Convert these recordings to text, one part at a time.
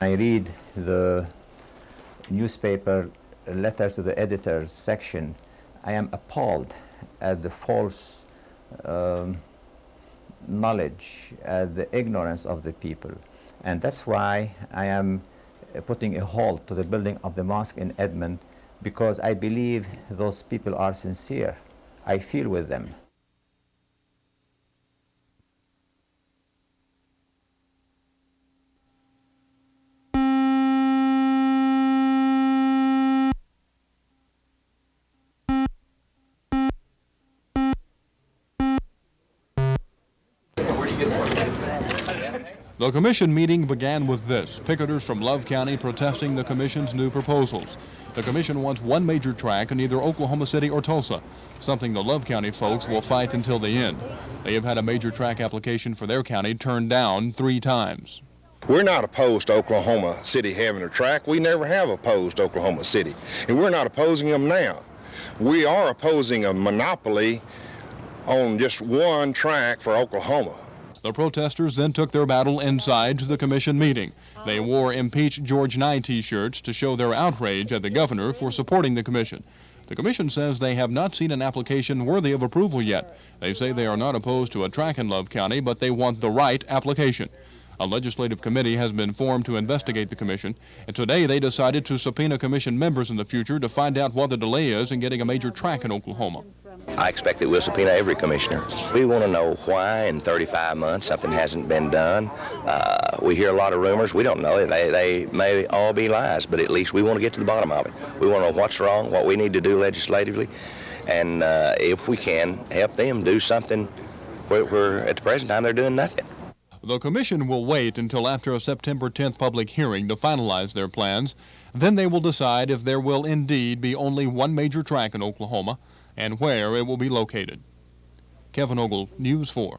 I read the newspaper letters to the editors section. I am appalled at the false knowledge, at the ignorance of the people. And that's why I am putting a halt to the building of the mosque in Edmond, because I believe those people are sincere. I feel with them. The commission meeting began with this: picketers from Love County protesting the commission's new proposals. The commission wants one major track in either Oklahoma City or Tulsa, something the Love County folks will fight until the end. They have had a major track application for their county turned down 3 times. We're not opposed to Oklahoma City having a track. We never have opposed Oklahoma City, and we're not opposing them now. We are opposing a monopoly on just one track for Oklahoma. The protesters then took their battle inside to the commission meeting. They wore Impeach George Nigh t-shirts to show their outrage at the governor for supporting the commission. The commission says they have not seen an application worthy of approval yet. They say they are not opposed to a track in Love County, but they want the right application. A legislative committee has been formed to investigate the commission, and today they decided to subpoena commission members in the future to find out what the delay is in getting a major track in Oklahoma. I expect that we'll subpoena every commissioner. We want to know why in 35 months something hasn't been done. We hear a lot of rumors. We don't know. They may all be lies, but at least we want to get to the bottom of it. We want to know what's wrong, what we need to do legislatively, and if we can help them do something where at the present time they're doing nothing. The commission will wait until after a September 10th public hearing to finalize their plans. Then they will decide if there will indeed be only one major track in Oklahoma and where it will be located. Kevin Ogle, News 4.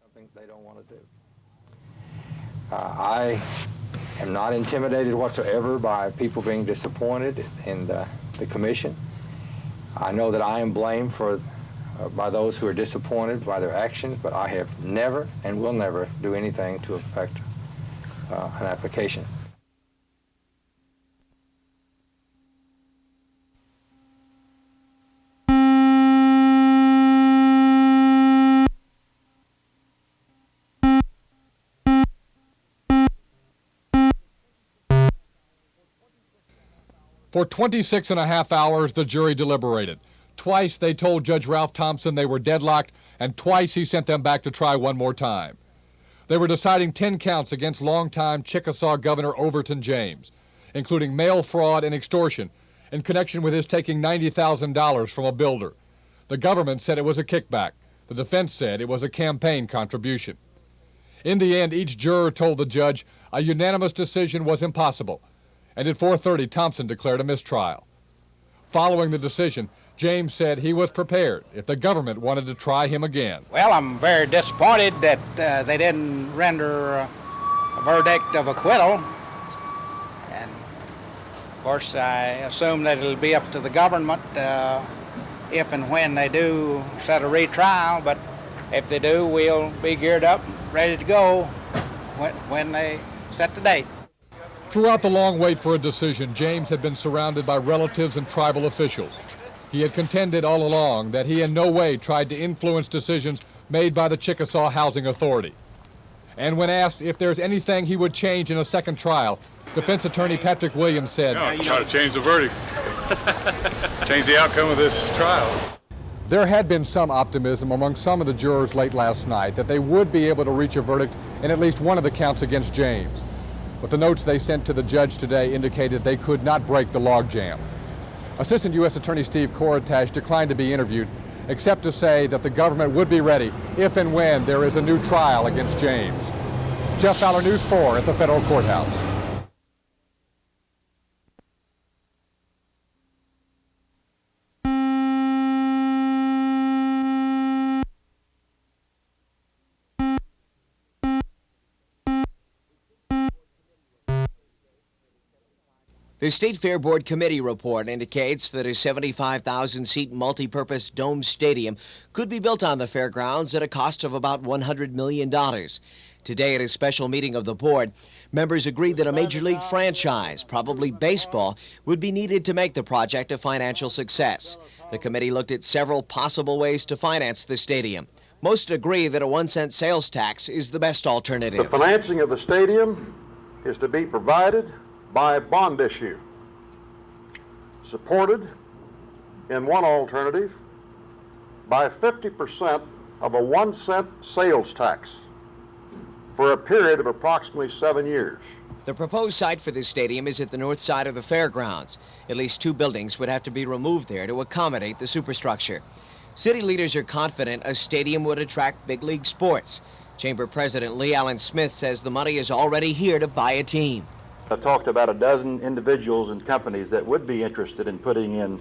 Something they don't want to do. I am not intimidated whatsoever by people being disappointed in the commission. I know that I am blamed by those who are disappointed by their actions, but I have never and will never do anything to affect an application. For 26.5 hours, the jury deliberated. Twice they told Judge Ralph Thompson they were deadlocked, and twice he sent them back to try one more time. They were deciding 10 counts against longtime Chickasaw Governor Overton James, including mail fraud and extortion in connection with his taking $90,000 from a builder. The government said it was a kickback. The defense said it was a campaign contribution. In the end, each juror told the judge a unanimous decision was impossible, and at 4:30, Thompson declared a mistrial. Following the decision, James said he was prepared if the government wanted to try him again. Well, I'm very disappointed that they didn't render a verdict of acquittal. And, of course, I assume that it'll be up to the government if and when they do set a retrial. But if they do, we'll be geared up, ready to go when they set the date. Throughout the long wait for a decision, James had been surrounded by relatives and tribal officials. He had contended all along that he in no way tried to influence decisions made by the Chickasaw Housing Authority. And when asked if there's anything he would change in a second trial, defense attorney Patrick Williams said, "No, try to change the verdict, change the outcome of this trial." There had been some optimism among some of the jurors late last night that they would be able to reach a verdict in at least one of the counts against James. But the notes they sent to the judge today indicated they could not break the logjam. Assistant U.S. Attorney Steve Koratash declined to be interviewed, except to say that the government would be ready if and when there is a new trial against James. Jeff Fowler, News 4 at the federal courthouse. The State Fair Board Committee report indicates that a 75,000-seat multi-purpose dome stadium could be built on the fairgrounds at a cost of about $100 million. Today, at a special meeting of the board, members agreed that a major league franchise, probably baseball, would be needed to make the project a financial success. The committee looked at several possible ways to finance the stadium. Most agree that a 1-cent sales tax is the best alternative. The financing of the stadium is to be provided by bond issue, supported in one alternative by 50% of a 1-cent sales tax for a period of approximately 7 years. The proposed site for this stadium is at the north side of the fairgrounds. At least 2 buildings would have to be removed there to accommodate the superstructure. City leaders are confident a stadium would attract big league sports. Chamber President Lee Allen Smith says the money is already here to buy a team. I talked to about a dozen individuals and companies that would be interested in putting in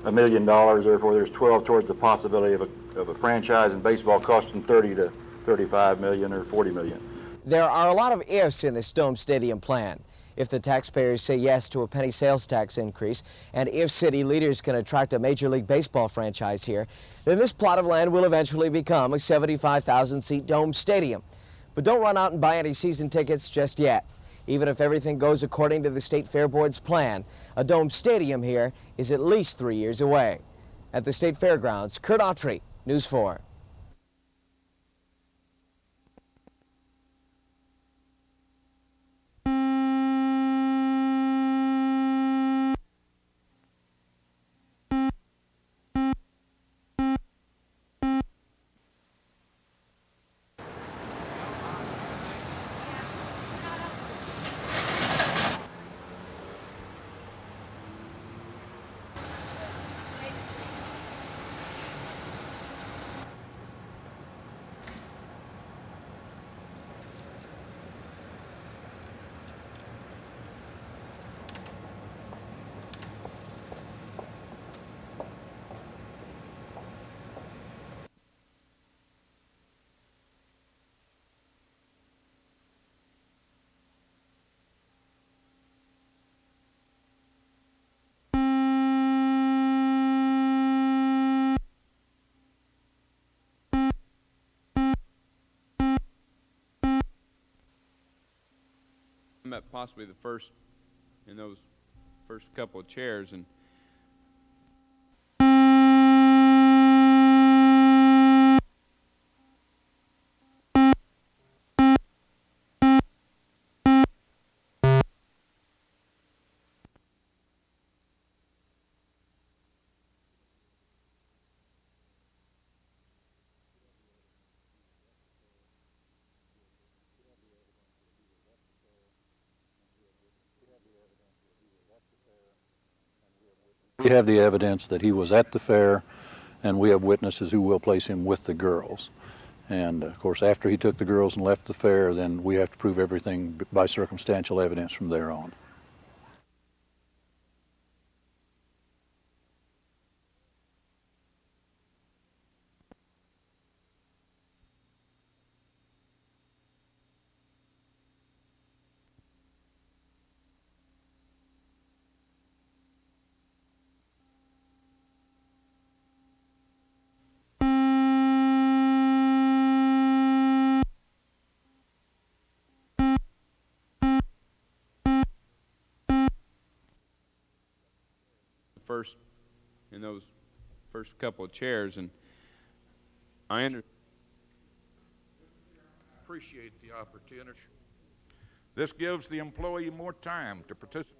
$1 million. Therefore, there's 12 towards the possibility of a franchise in baseball costing 30 to 35 million or 40 million. There are a lot of ifs in this dome stadium plan. If the taxpayers say yes to a penny sales tax increase, and if city leaders can attract a Major League Baseball franchise here, then this plot of land will eventually become a 75,000-seat dome stadium. But don't run out and buy any season tickets just yet. Even if everything goes according to the State Fair Board's plan, a dome stadium here is at least 3 years away. At the State Fairgrounds, Kurt Autry, News 4. At possibly the first in those first couple of chairs, and we have the evidence that he was at the fair, and we have witnesses who will place him with the girls. And of course, after he took the girls and left the fair, then we have to prove everything by circumstantial evidence from there on. first in those first couple of chairs, and I appreciate the opportunity. This gives the employee more time to participate.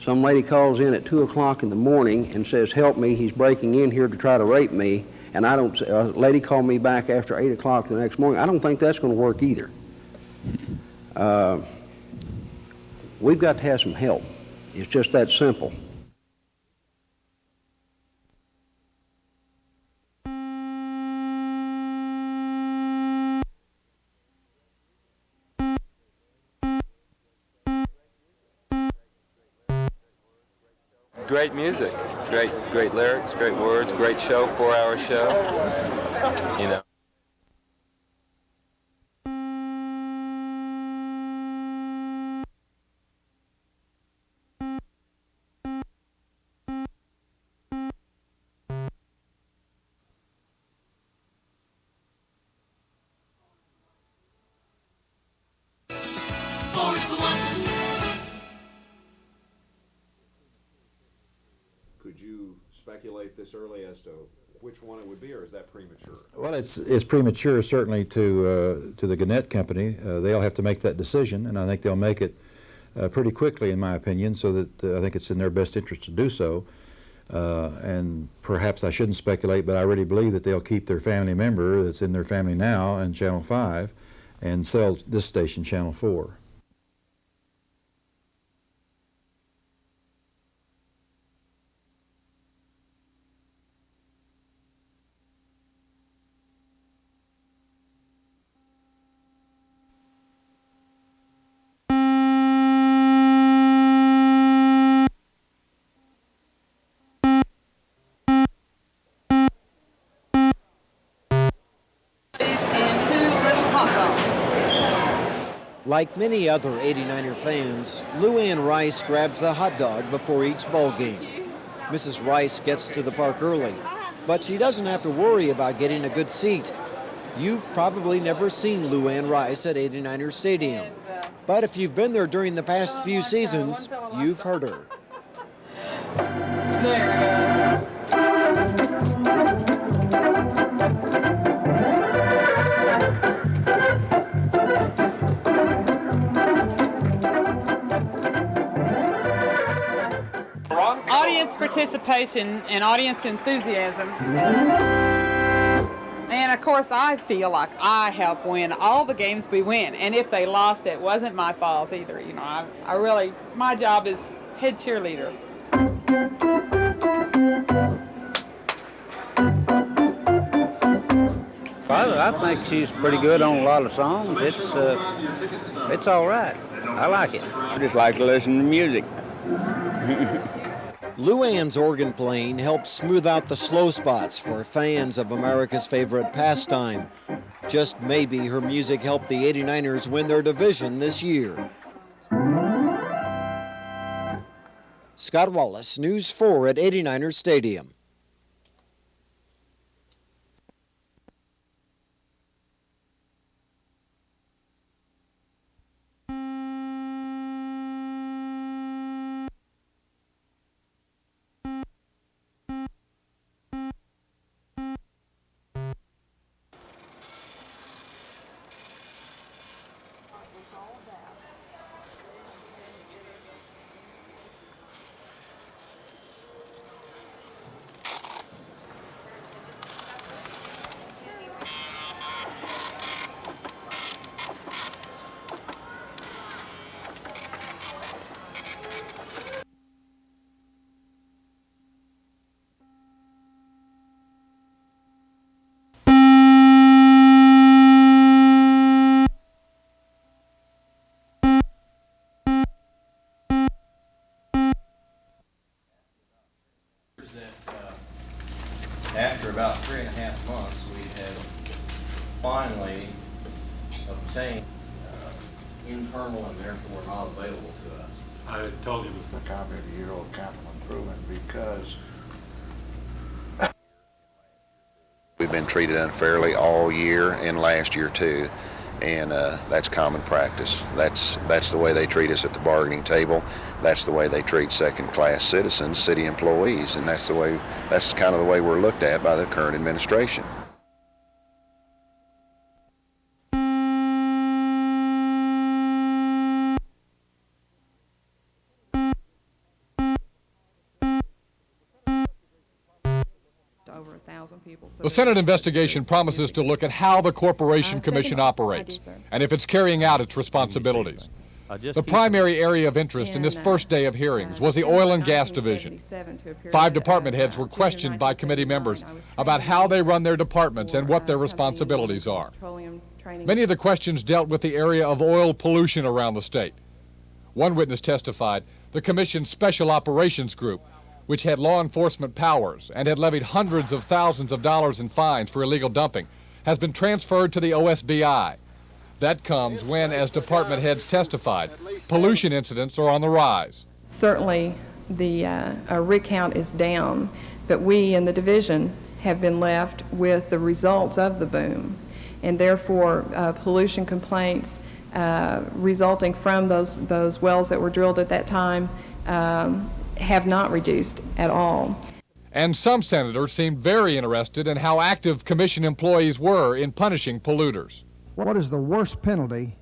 Some lady calls in at 2 o'clock in the morning and says, "Help me, he's breaking in here to try to rape me." And I don't, a lady called me back after 8 o'clock the next morning. I don't think that's going to work either. We've got to have some help. It's just that simple. Great music, great lyrics, great words, great show, 4-hour show, you know. Could you speculate this early as to which one it would be, or is that premature? Well, it's premature, certainly, to the Gannett Company. They'll have to make that decision, and I think they'll make it pretty quickly, in my opinion, so that I think it's in their best interest to do so. And perhaps I shouldn't speculate, but I really believe that they'll keep their family member that's in their family now and Channel 5 and sell this station, Channel 4. Like many other 89er fans, Lou Ann Rice grabs a hot dog before each ball game. Mrs. Rice gets to the park early, but she doesn't have to worry about getting a good seat. You've probably never seen Lou Ann Rice at 89er Stadium, but if you've been there during the past few seasons, you've heard her. There we go. Audience participation and audience enthusiasm. And of course, I feel like I help win all the games we win. And if they lost, it wasn't my fault either. You know, I really, my job is head cheerleader. I think she's pretty good on a lot of songs. It's all right. I like it. I just like to listen to music. Lou Ann's organ playing helps smooth out the slow spots for fans of America's favorite pastime. Just maybe her music helped the 89ers win their division this year. Scott Wallace, News 4 at 89ers Stadium. After about 3.5 months, we have finally obtained internal and therefore not available to us. I told you before, a copy of the year-old capital improvement because we've been treated unfairly all year and last year too, and that's common practice. That's the way they treat us at the bargaining table. That's the way they treat second-class citizens, city employees, and that's kind of the way we're looked at by the current administration. The Senate investigation promises to look at how the Corporation Commission operates and if it's carrying out its responsibilities. The primary area of interest in this first day of hearings was the Oil and Gas Division. 5 department heads were questioned by committee members about how they run their departments and what their responsibilities are. Many of the questions dealt with the area of oil pollution around the state. One witness testified the Commission's Special Operations Group, which had law enforcement powers and had levied hundreds of thousands of dollars in fines for illegal dumping, has been transferred to the OSBI. That comes when, as department heads testified, pollution incidents are on the rise. Certainly, the rig count is down, but we in the division have been left with the results of the boom, and therefore pollution complaints resulting from those wells that were drilled at that time have not reduced at all. And some senators seemed very interested in how active commission employees were in punishing polluters. What is the worst penalty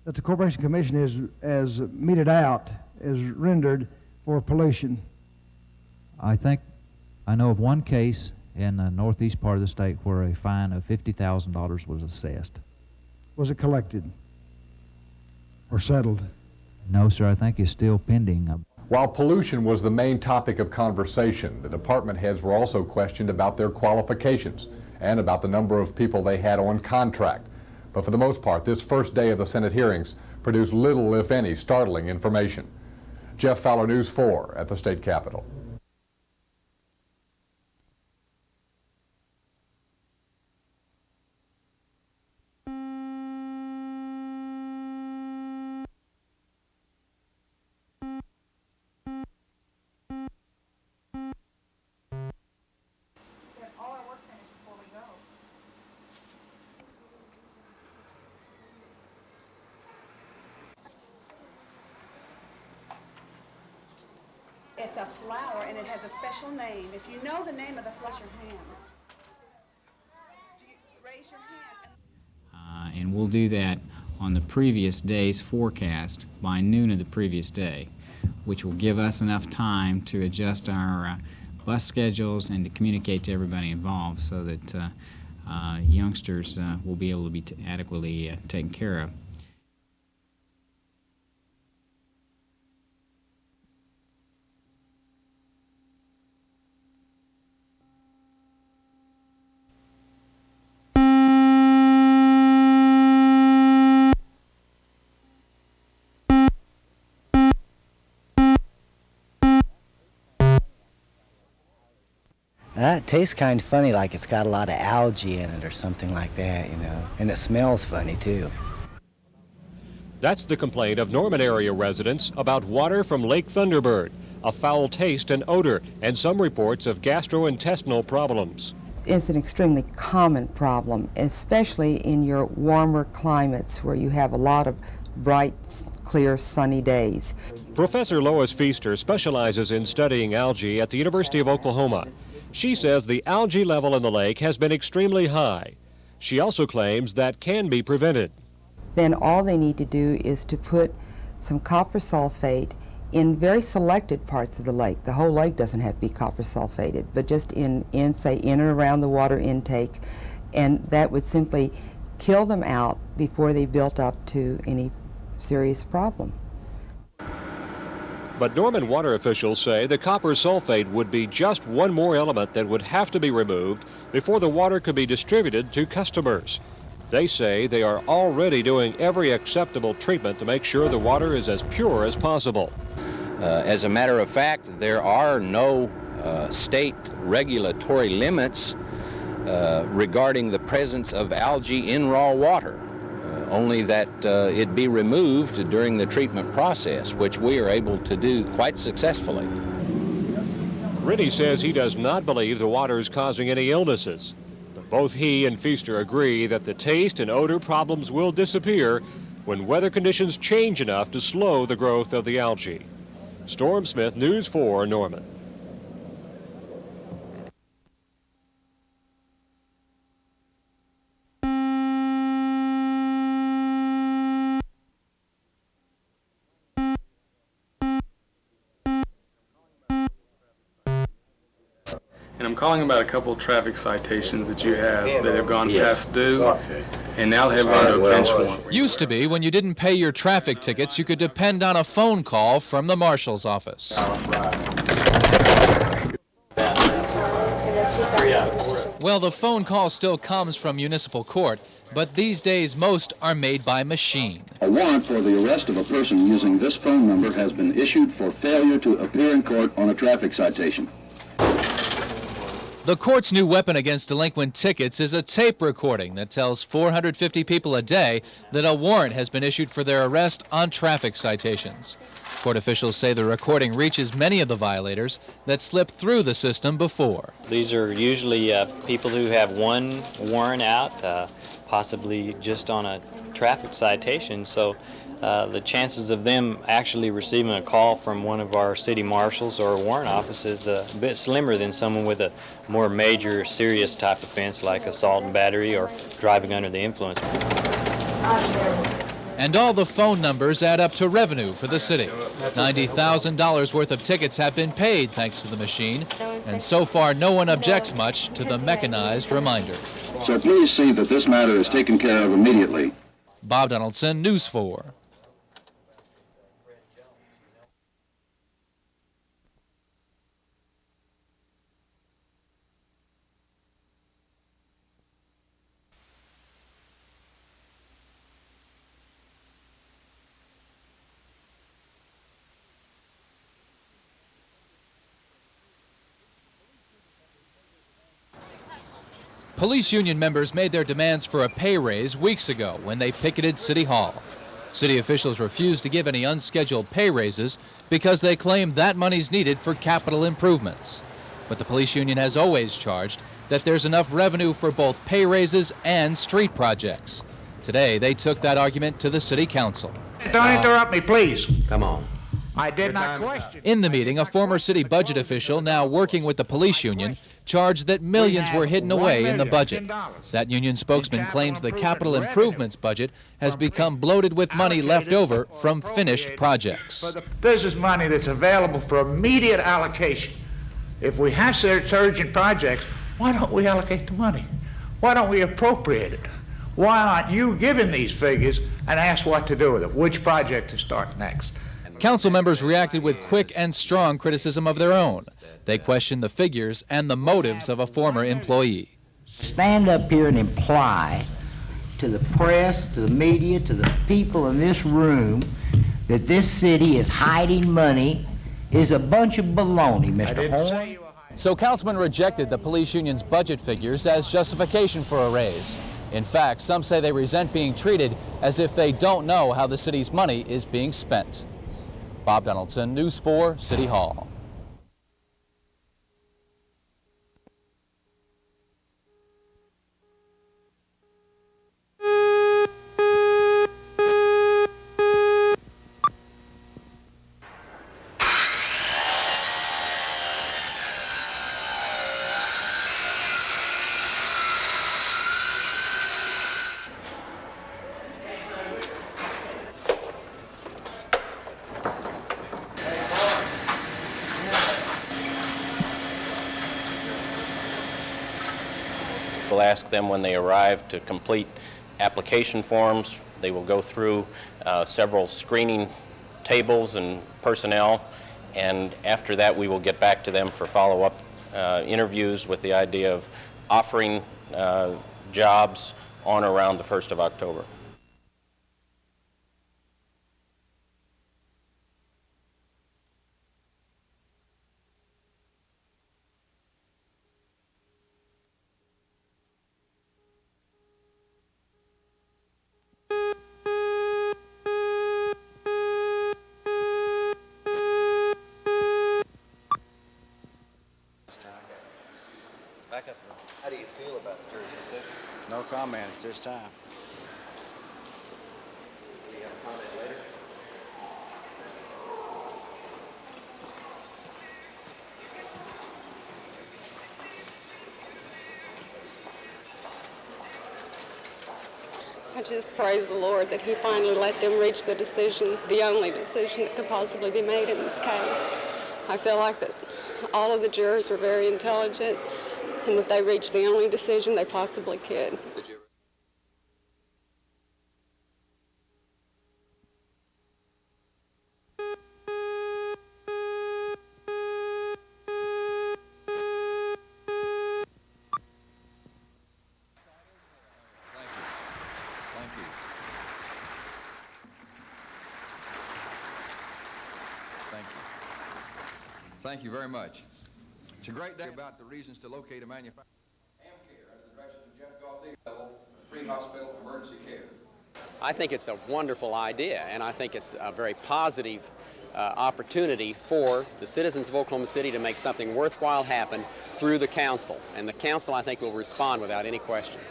that the Corporation Commission has meted out, is rendered for pollution? I think I know of one case in the northeast part of the state where a fine of $50,000 was assessed. Was it collected or settled? No, sir, I think it's still pending. While pollution was the main topic of conversation, the department heads were also questioned about their qualifications and about the number of people they had on contract. But for the most part, this first day of the Senate hearings produced little, if any, startling information. Jeff Fowler, News 4 at the state capitol. It's a flower and it has a special name. If you know the name of the flower, raise your hand. Do you raise your hand? And we'll do that on the previous day's forecast by noon of the previous day, which will give us enough time to adjust our bus schedules and to communicate to everybody involved so that youngsters will be able to be adequately taken care of. It tastes kind of funny, like it's got a lot of algae in it or something like that, you know, and it smells funny too. That's the complaint of Norman area residents about water from Lake Thunderbird, a foul taste and odor, and some reports of gastrointestinal problems. It's an extremely common problem, especially in your warmer climates where you have a lot of bright, clear, sunny days. Professor Lois Feaster specializes in studying algae at the University of Oklahoma. She says the algae level in the lake has been extremely high. She also claims that can be prevented. Then all they need to do is to put some copper sulfate in very selected parts of the lake. The whole lake doesn't have to be copper sulfated, but just say in and around the water intake, and that would simply kill them out before they built up to any serious problem. But Norman water officials say the copper sulfate would be just one more element that would have to be removed before the water could be distributed to customers. They say they are already doing every acceptable treatment to make sure the water is as pure as possible. As a matter of fact, there are no state regulatory limits regarding the presence of algae in raw water. Only that it be removed during the treatment process, which we are able to do quite successfully. Rennie says he does not believe the water is causing any illnesses. But both he and Feaster agree that the taste and odor problems will disappear when weather conditions change enough to slow the growth of the algae. Storm Smith, News 4, Norman. And I'm calling about a couple traffic citations that you have that have gone past due, and now they have gone to a bench warrant. Used to be, when you didn't pay your traffic tickets, you could depend on a phone call from the marshal's office. Well, the phone call still comes from municipal court, but these days most are made by machine. A warrant for the arrest of a person using this phone number has been issued for failure to appear in court on a traffic citation. The court's new weapon against delinquent tickets is a tape recording that tells 450 people a day that a warrant has been issued for their arrest on traffic citations. Court officials say the recording reaches many of the violators that slipped through the system before. These are usually people who have one warrant out, possibly just on a traffic citation. So the chances of them actually receiving a call from one of our city marshals or a warrant office is a bit slimmer than someone with a more major, serious type offense like assault and battery or driving under the influence. And all the phone numbers add up to revenue for the city. $90,000 worth of tickets have been paid thanks to the machine, and so far no one objects much to the mechanized reminder. So please see that this matter is taken care of immediately. Bob Donaldson, News 4. Police union members made their demands for a pay raise weeks ago when they picketed City Hall. City officials refused to give any unscheduled pay raises because they claim that money's needed for capital improvements. But the police union has always charged that there's enough revenue for both pay raises and street projects. Today, they took that argument to the City Council. Don't interrupt me, please. Come on. I did not question. In the meeting, a former city budget official, now working with the police union, charged that millions were hidden away in the budget. That union spokesman claims the capital improvements budget has become bloated with money left over from finished projects. This is money that's available for immediate allocation. If we have urgent projects, why don't we allocate the money? Why don't we appropriate it? Why aren't you given these figures and ask what to do with it? Which project to start next? Council members reacted with quick and strong criticism of their own. They questioned the figures and the motives of a former employee. Stand up here and imply to the press, to the media, to the people in this room that this city is hiding money is a bunch of baloney, Mr. Horn. So councilmen rejected the police union's budget figures as justification for a raise. In fact, some say they resent being treated as if they don't know how the city's money is being spent. Bob Donaldson, News 4, City Hall. We'll ask them when they arrive to complete application forms. They will go through several screening tables and personnel, and after that we will get back to them for follow-up interviews with the idea of offering jobs on or around the 1st of October. How do you feel about the jury's decision? No comment at this time. Do you have a comment later? I just praise the Lord that He finally let them reach the decision, the only decision that could possibly be made in this case. I feel like that all of the jurors were very intelligent and that they reached the only decision they possibly could. Thank you very much. It's a great day about the reasons to locate a manufacturer. AmCare, under the direction of Jeff Garcia, level pre-hospital emergency care. I think it's a wonderful idea, and I think it's a very positive opportunity for the citizens of Oklahoma City to make something worthwhile happen through the council. And the council, I think, will respond without any question.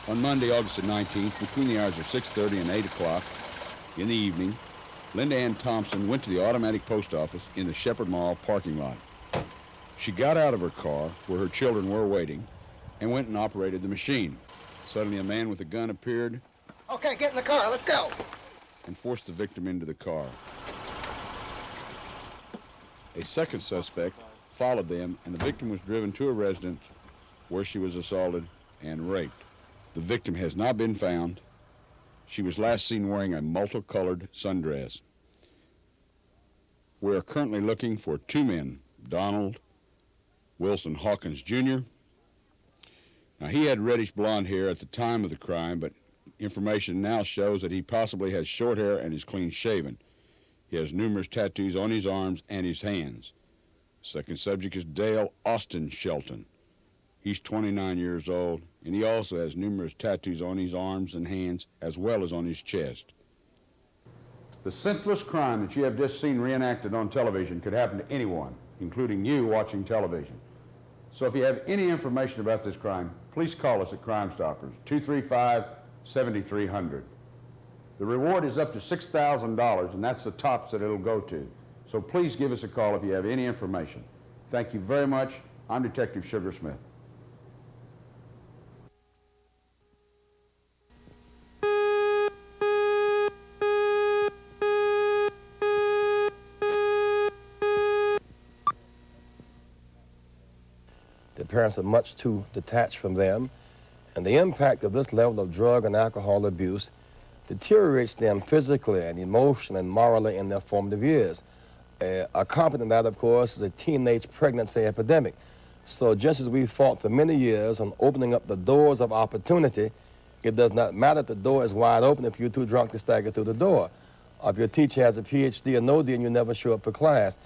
On Monday, August the 19th, between the hours of 6:30 and 8 o'clock in the evening, Linda Ann Thompson went to the automatic post office in the Shepherd Mall parking lot. She got out of her car, where her children were waiting, and went and operated the machine. Suddenly, a man with a gun appeared. Okay, get in the car, let's go. And forced the victim into the car. A second suspect followed them, and the victim was driven to a residence where she was assaulted and raped. The victim has not been found. She was last seen wearing a multicolored sundress. We are currently looking for two men, Donald Wilson Hawkins, Jr. Now, he had reddish blonde hair at the time of the crime, but information now shows that he possibly has short hair and is clean shaven. He has numerous tattoos on his arms and his hands. Second subject is Dale Austin Shelton. He's 29 years old, and he also has numerous tattoos on his arms and hands, as well as on his chest. The senseless crime that you have just seen reenacted on television could happen to anyone, including you watching television. So if you have any information about this crime, please call us at Crime Stoppers, 235-7300. The reward is up to $6,000, and that's the tops that it'll go to. So please give us a call if you have any information. Thank you very much. I'm Detective Sugar Smith. The parents are much too detached from them, and the impact of this level of drug and alcohol abuse deteriorates them physically and emotionally and morally in their formative years. Accompanying that, of course, is a teenage pregnancy epidemic. So just as we fought for many years on opening up the doors of opportunity, it does not matter if the door is wide open if you're too drunk to stagger through the door, or if your teacher has a PhD or no D and you never show up for class.